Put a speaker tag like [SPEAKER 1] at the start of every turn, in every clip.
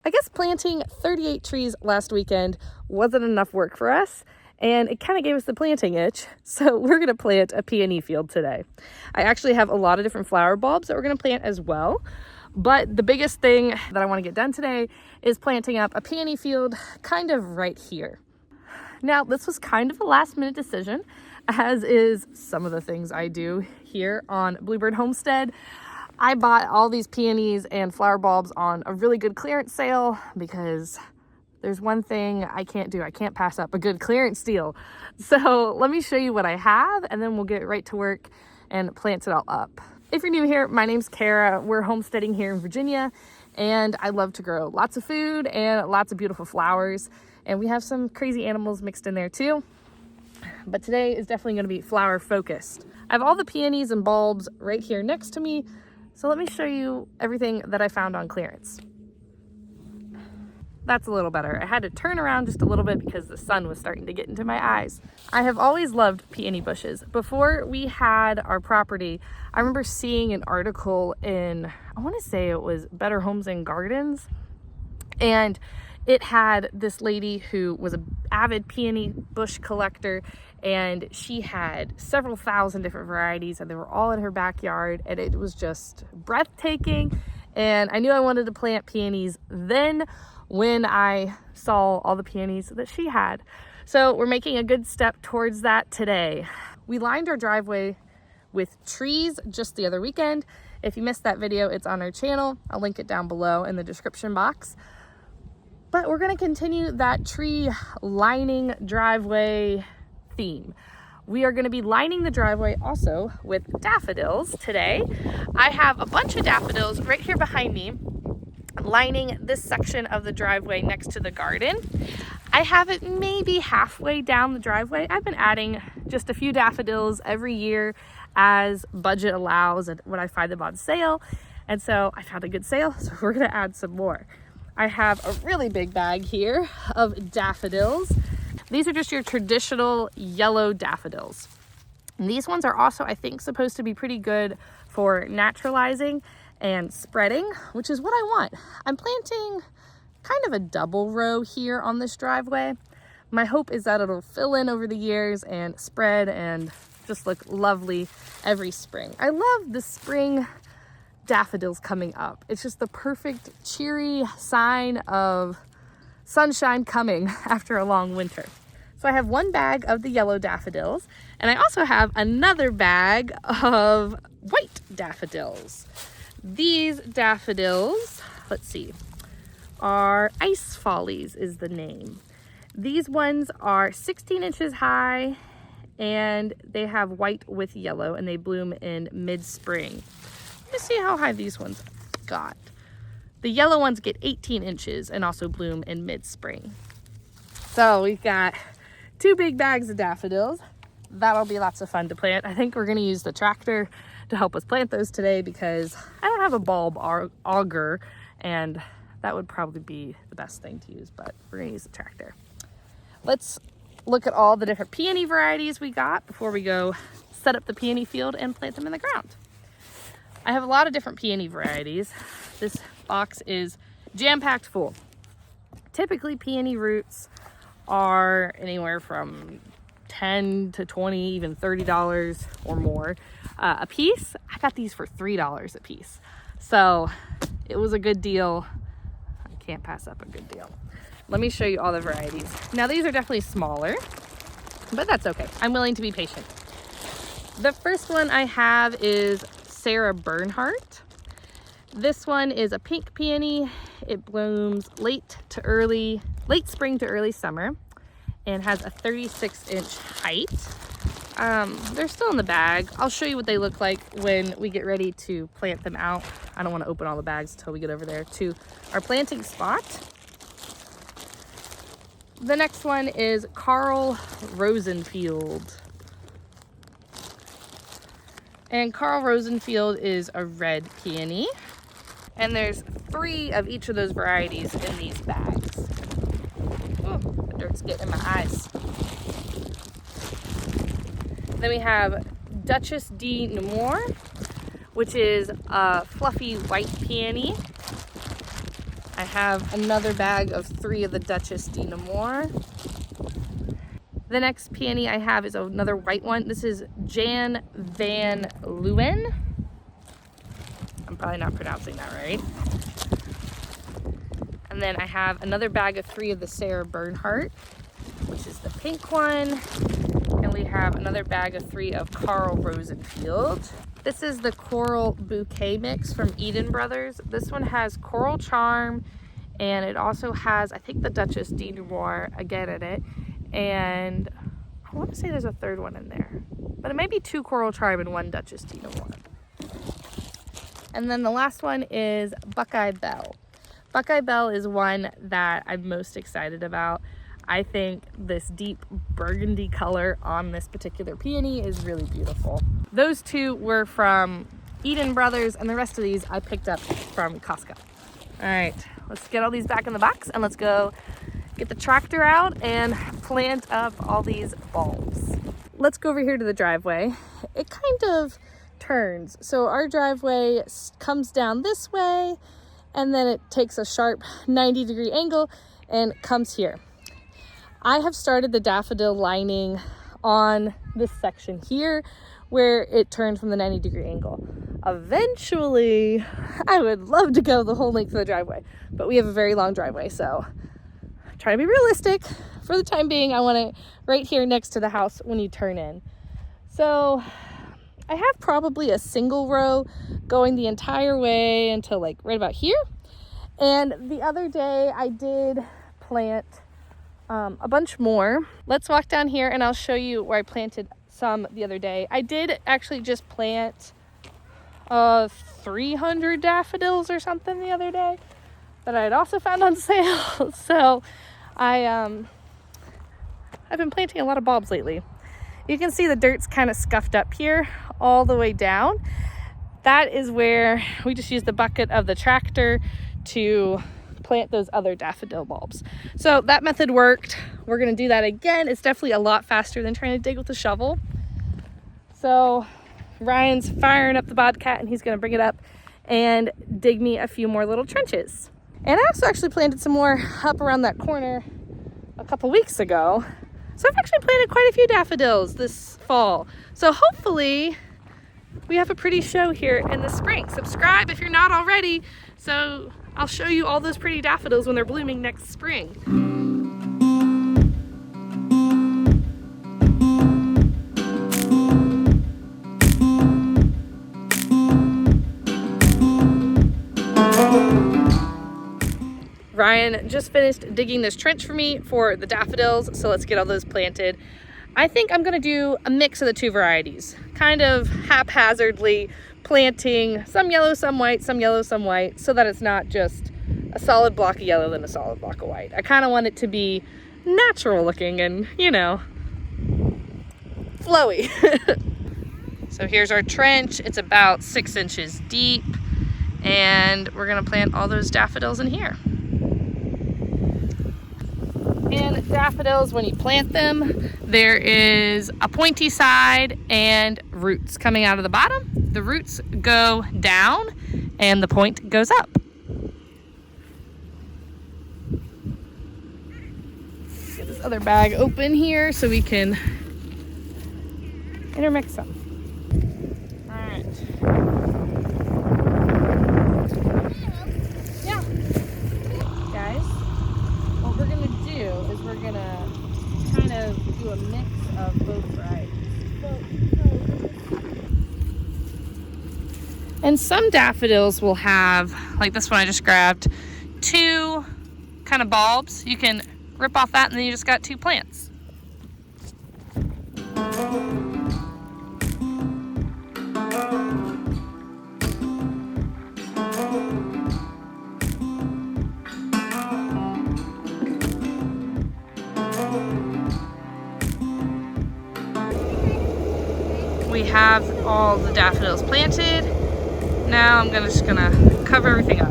[SPEAKER 1] I guess planting 38 trees last weekend wasn't enough work for us, and it kind of gave us the planting itch. So we're going to plant a peony field today. I actually have a lot of different flower bulbs that we're going to plant as well. But the biggest thing that I want to get done today is planting up a peony field kind of right here. Now, this was kind of a last minute decision, as is some of the things I do here on Bluebird Homestead. I bought all these peonies and flower bulbs on a really good clearance sale because there's one thing I can't do. I can't pass up a good clearance deal. So let me show you what I have, and then we'll get right to work and plant it all up. If you're new here, my name's Cara. We're homesteading here in Virginia, and I love to grow lots of food and lots of beautiful flowers. And we have some crazy animals mixed in there too. But today is definitely going to be flower focused. I have all the peonies and bulbs right here next to me. So let me show you everything that I found on clearance. That's a little better. I had to turn around just a little bit because the sun was starting to get into my eyes. I have always loved peony bushes. Before we had our property, I remember seeing an article in, I want to say it was Better Homes and Gardens, and it had this lady who was an avid peony bush collector, and she had several thousand different varieties, and they were all in her backyard, and it was just breathtaking. And I knew I wanted to plant peonies then when I saw all the peonies that she had. So we're making a good step towards that today. We lined our driveway with trees just the other weekend. If you missed that video, it's on our channel. I'll link it down below in the description box. But we're going to continue that tree lining driveway theme. We are going to be lining the driveway also with daffodils today. I have a bunch of daffodils right here behind me lining this section of the driveway next to the garden. I have it maybe halfway down the driveway. I've been adding just a few daffodils every year as budget allows and when I find them on sale. And so I found a good sale, so we're going to add some more. I have a really big bag here of daffodils. These are just your traditional yellow daffodils. And these ones are also, I think, supposed to be pretty good for naturalizing and spreading, which is what I want. I'm planting kind of a double row here on this driveway. My hope is that it'll fill in over the years and spread and just look lovely every spring. I love the spring daffodils coming up. It's just the perfect cheery sign of sunshine coming after a long winter. So I have one bag of the yellow daffodils, and I also have another bag of white daffodils. These daffodils, let's see, are Ice Follies is the name. These ones are 16 inches high, and they have white with yellow, and they bloom in mid-spring. Let's see how high these ones got. The yellow ones get 18 inches and also bloom in mid-spring. So we've got 2 big bags of daffodils. That'll be lots of fun to plant. I think we're going to use the tractor to help us plant those today because I don't have a bulb auger, and that would probably be the best thing to use, but we're going to use the tractor. Let's look at all the different peony varieties we got before we go set up the peony field and plant them in the ground. I have a lot of different peony varieties. This box is jam-packed full. Typically, peony roots are anywhere from $10 to $20, even $30 or more a piece. I got these for $3 a piece. So it was a good deal. I can't pass up a good deal. Let me show you all the varieties. Now, these are definitely smaller, but that's okay. I'm willing to be patient. The first one I have is Sarah Bernhardt. This one is a pink peony. It blooms late spring to early summer and has a 36-inch height. They're still in the bag. I'll show you what they look like when we get ready to plant them out. I don't want to open all the bags until we get over there to our planting spot. The next one is Carl Rosenfield. And Carl Rosenfield is a red peony. And there's 3 of each of those varieties in these bags. Oh, the dirt's getting in my eyes. Then we have Duchess de Nemours, which is a fluffy white peony. I have another bag of 3 of the Duchess de Nemours. The next peony I have is another white one. This is Jan van Leeuwen. I'm probably not pronouncing that right. And then I have another bag of 3 of the Sarah Bernhardt, which is the pink one. And we have another bag of 3 of Carl Rosenfield. This is the Coral Bouquet Mix from Eden Brothers. This one has Coral Charm, and it also has, I think, the Duchess de Nemours again in it. And I want to say there's a third one in there, but it might be 2 Coral Charm and 1 Duchess de Nemours. And then the last one is Buckeye Bell. Buckeye Bell is one that I'm most excited about. I think this deep burgundy color on this particular peony is really beautiful. Those 2 were from Eden Brothers, and the rest of these I picked up from Costco. All right, let's get all these back in the box and let's go get the tractor out and plant up all these bulbs. Let's go over here to the driveway. It kind of turns. So our driveway comes down this way, and then it takes a sharp 90-degree angle and comes here. I have started the daffodil lining on this section here where it turned from the 90-degree angle. Eventually, I would love to go the whole length of the driveway, but we have a very long driveway, so I'm trying to be realistic. For the time being, I want it right here next to the house when you turn in. So I have probably a single row going the entire way until like right about here. And the other day I did plant a bunch more. Let's walk down here and I'll show you where I planted some the other day. I did actually just plant 300 daffodils or something the other day that I had also found on sale. So I've been planting a lot of bulbs lately. You can see the dirt's kind of scuffed up here all the way down. That is where we just used the bucket of the tractor to plant those other daffodil bulbs. So that method worked. We're gonna do that again. It's definitely a lot faster than trying to dig with a shovel. So Ryan's firing up the Bobcat and he's gonna bring it up and dig me a few more little trenches. And I also actually planted some more up around that corner a couple weeks ago. So I've actually planted quite a few daffodils this fall. So hopefully we have a pretty show here in the spring. Subscribe if you're not already, so I'll show you all those pretty daffodils when they're blooming next spring. Ryan just finished digging this trench for me for the daffodils, so let's get all those planted. I think I'm gonna do a mix of the 2 varieties, kind of haphazardly planting some yellow, some white, some yellow, some white, so that it's not just a solid block of yellow and a solid block of white. I kind of want it to be natural looking and, you know, flowy. So here's our trench. It's about 6 inches deep, and we're gonna plant all those daffodils in here. And daffodils, when you plant them, there is a pointy side and roots coming out of the bottom. The roots go down and the point goes up. Get this other bag open here so we can intermix them. All right. Yeah. Guys, what we're gonna do is we're gonna kind of do a mix of both varieties. And some daffodils will have, like this one I just grabbed, 2 kind of bulbs. You can rip off that and then you just got 2 plants. We have all the daffodils planted. Now I'm just gonna cover everything up.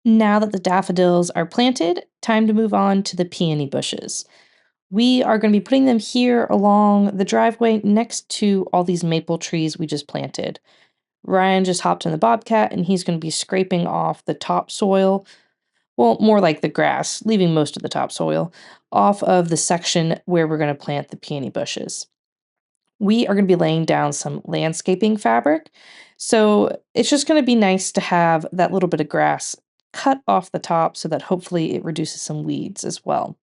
[SPEAKER 2] Now that the daffodils are planted, time to move on to the peony bushes. We are going to be putting them here along the driveway next to all these maple trees we just planted. Ryan just hopped in the bobcat and he's going to be scraping off the topsoil, well, more like the grass, leaving most of the topsoil, off of the section where we're going to plant the peony bushes. We are going to be laying down some landscaping fabric. So it's just going to be nice to have that little bit of grass cut off the top so that hopefully it reduces some weeds as well.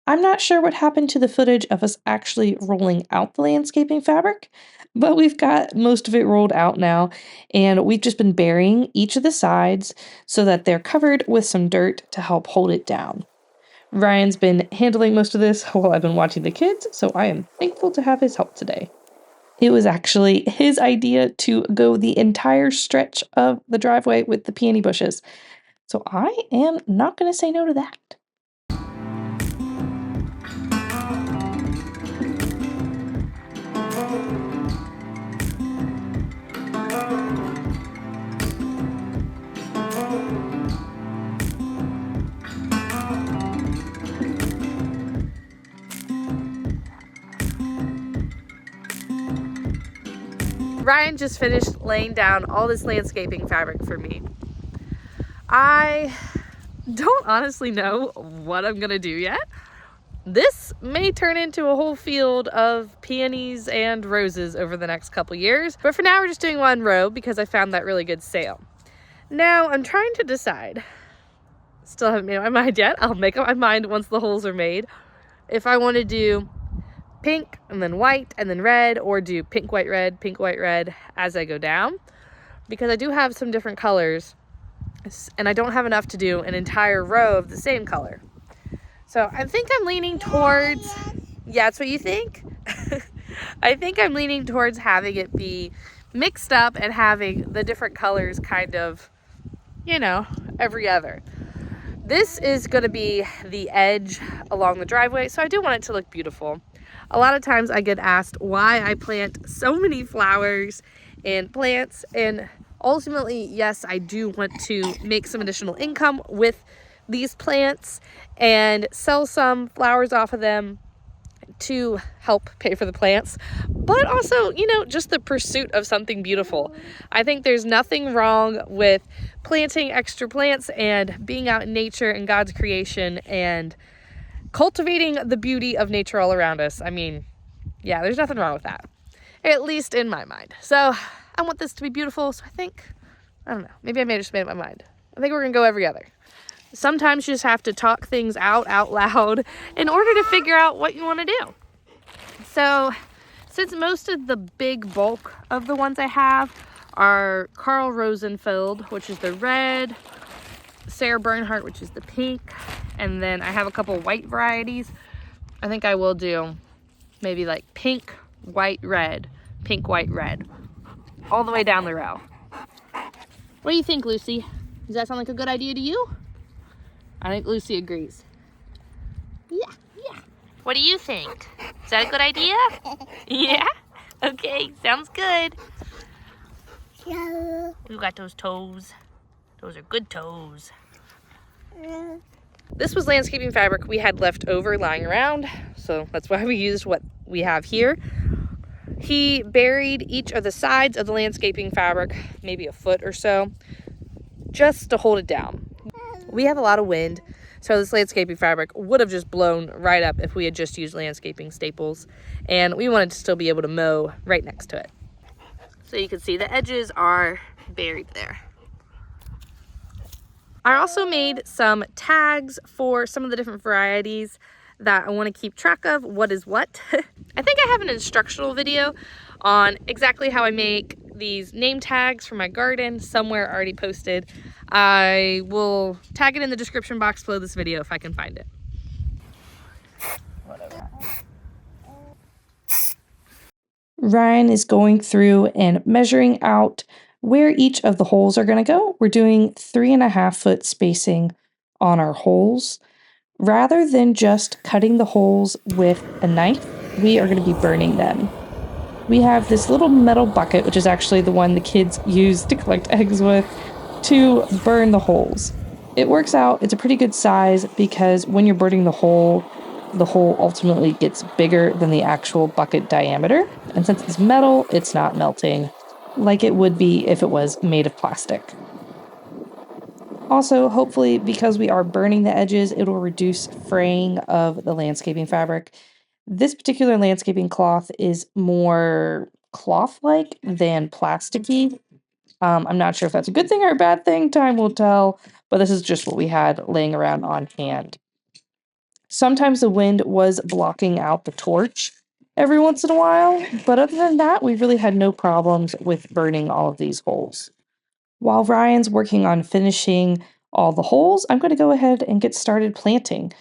[SPEAKER 2] I'm not sure what happened to the footage of us actually rolling out the landscaping fabric, but we've got most of it rolled out now, and we've just been burying each of the sides so that they're covered with some dirt to help hold it down. Ryan's been handling most of this while I've been watching the kids, so I am thankful to have his help today. It was actually his idea to go the entire stretch of the driveway with the peony bushes, so I am not going to say no to that.
[SPEAKER 1] Ryan just finished laying down all this landscaping fabric for me. I don't honestly know what I'm gonna do yet. This may turn into a whole field of peonies and roses over the next couple years, but for now we're just doing one row because I found that really good sale. Now I'm trying to decide. Still haven't made up my mind yet. I'll make up my mind once the holes are made. If I want to do pink and then white and then red, or do pink, white, red as I go down, because I do have some different colors and I don't have enough to do an entire row of the same color. So I think I'm leaning towards, yeah, that's what you think? I think I'm leaning towards having it be mixed up and having the different colors kind of, you know, every other. This is going to be the edge along the driveway, so I do want it to look beautiful. A lot of times I get asked why I plant so many flowers and plants, and ultimately, yes, I do want to make some additional income with these plants and sell some flowers off of them to help pay for the plants, but also, you know, just the pursuit of something beautiful. I think there's nothing wrong with planting extra plants and being out in nature and God's creation and cultivating the beauty of nature all around us. I mean, yeah, there's nothing wrong with that, at least in my mind. So I want this to be beautiful, so I don't know, maybe I may have just made up my mind. I think we're gonna go every other. Sometimes you just have to talk things out loud in order to figure out what you want to do. So since most of the big bulk of the ones I have are Carl Rosenfeld, which is the red, Sarah Bernhardt, which is the pink, and then I have a couple white varieties, I think I will do maybe like pink, white, red, pink, white, red, all the way down the row. What do you think, Lucy? Does that sound like a good idea to you? I think Lucy agrees. Yeah. What do you think? Is that a good idea? Yeah? Okay, sounds good. Yeah. You got those toes. Those are good toes. This was landscaping fabric we had left over lying around, so that's why we used what we have here. He buried each of the sides of the landscaping fabric, maybe a foot or so, just to hold it down. We have a lot of wind, so this landscaping fabric would have just blown right up if we had just used landscaping staples, and we wanted to still be able to mow right next to it. So you can see the edges are buried there. I also made some tags for some of the different varieties that I want to keep track of what is what. I think I have an instructional video on exactly how I make these name tags for my garden somewhere already posted. I will tag it in the description box below this video if I can find it. Whatever.
[SPEAKER 2] Ryan is going through and measuring out where each of the holes are going to go. We're doing 3.5 foot spacing on our holes. Rather than just cutting the holes with a knife, we are going to be burning them. We have this little metal bucket, which is actually the one the kids use to collect eggs with, to burn the holes. It works out. It's a pretty good size because when you're burning the hole ultimately gets bigger than the actual bucket diameter. And since it's metal, it's not melting like it would be if it was made of plastic. Also, hopefully, because we are burning the edges, it'll reduce fraying of the landscaping fabric. This particular landscaping cloth is more cloth-like than plasticky. I'm not sure if that's a good thing or a bad thing. Time will tell, but this is just what we had laying around on hand. Sometimes the wind was blocking out the torch every once in a while, but other than that, we really had no problems with burning all of these holes. While Ryan's working on finishing all the holes, I'm going to go ahead and get started planting.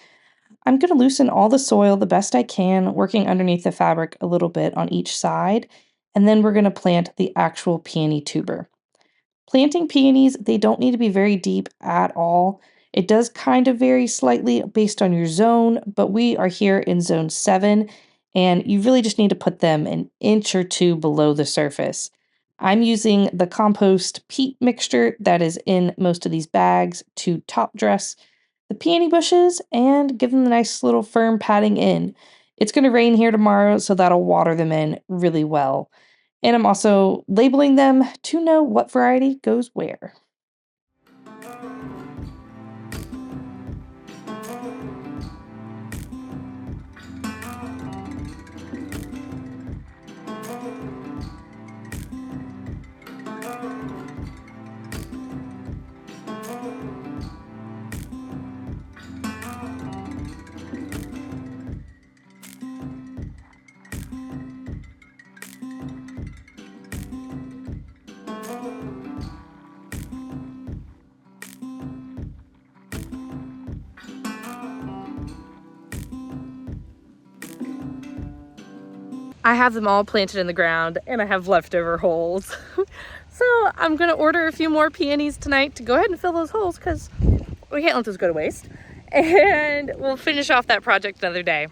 [SPEAKER 2] I'm going to loosen all the soil the best I can, working underneath the fabric a little bit on each side, and then we're going to plant the actual peony tuber. Planting peonies, they don't need to be very deep at all. It does kind of vary slightly based on your zone, but we are here in zone 7, and you really just need to put them an inch or two below the surface. I'm using the compost peat mixture that is in most of these bags to top dress the peony bushes and give them a nice little firm padding in. It's going to rain here tomorrow, so that'll water them in really well. And I'm also labeling them to know what variety goes where.
[SPEAKER 1] I have them all planted in the ground and I have leftover holes. So I'm gonna order a few more peonies tonight to go ahead and fill those holes because we can't let those go to waste. And we'll finish off that project another day.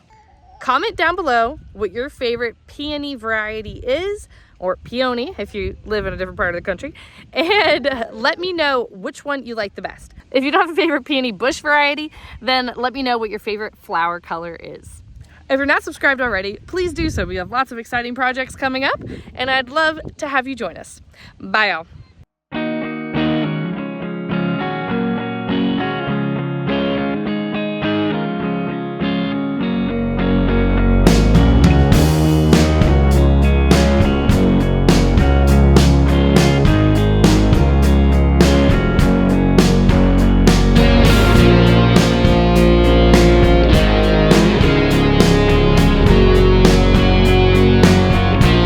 [SPEAKER 1] Comment down below what your favorite peony variety is, or peony if you live in a different part of the country, and let me know which one you like the best. If you don't have a favorite peony bush variety, then let me know what your favorite flower color is. If you're not subscribed already, please do so. We have lots of exciting projects coming up, and I'd love to have you join us. Bye, y'all.